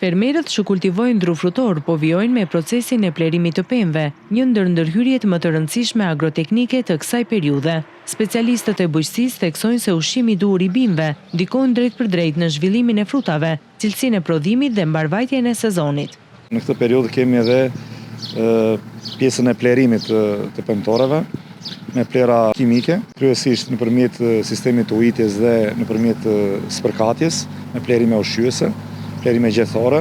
Fermerët që kultivojnë dru frutor po vijojnë me procesin e plerimit të pemëve, një ndër ndërhyrjet më të rëndësishme agroteknike të kësaj periudhe. Specialistët e bujqësisë theksojnë se ushqimi i duhur i bimëve ndikon drejt për drejt në zhvillimin e frutave, cilësinë e prodhimit dhe mbarvajtjen e sezonit. Në këtë periudhë kemi edhe pjesën e plerimit të pemëtoreve me plera kimike, kryesisht nëpërmjet sistemit të ujitjes dhe nëpërmjet spërkatjes, me plerime ushqyese, plerime gjethore,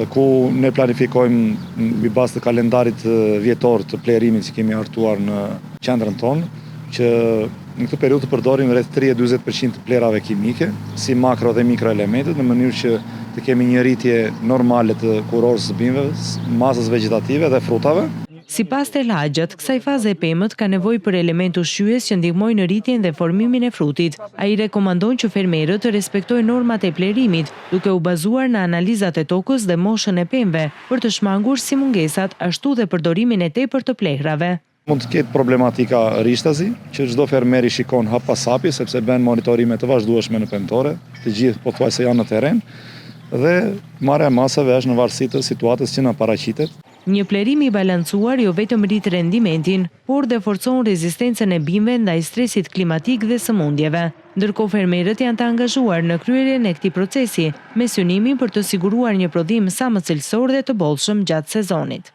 ku ne planifikojmë mbi bazë të kalendarit vjetor të plerimit që kemi hartuar në qendrën tonë, që në këtë periudhë të përdorim rreth 30-40% të plerave kimike, si makro dhe mikroelementet, në mënyrë që të kemi një rritje normale të kurorës së bimëve, masës vegetative dhe frutave. Sipas të lagjat, kësaj faze e pemët ka nevojë për element ushqyes që ndihmojnë në rritjen dhe formimin e frutit. Ai rekomandon që fermerët të respektojnë normat e plerimit, duke u bazuar në analizat e tokës dhe moshën e pemëve, për të shmangur si mungesat, ashtu dhe përdorimin e tepërt të plehrave. Mund të ketë problematika rishtazi, që çdo fermer i shikon hap pas hapi, sepse bën monitorime të vazhdueshme në pemëtore, të gjithë pothuajse janë në terren, dhe marrja e masave është në varësi të situatës që na paraqitet. Një plerim i balancuar jo vetëm rrit rendimentin, por dhe forcon rezistencën e bimëve ndaj stresit klimatik dhe sëmundjeve. Ndërkohë fermerët janë të angazhuar në kryerjen e këtij procesi, me synimin për të siguruar një prodhim sa më cilësor dhe të bollshëm gjatë sezonit.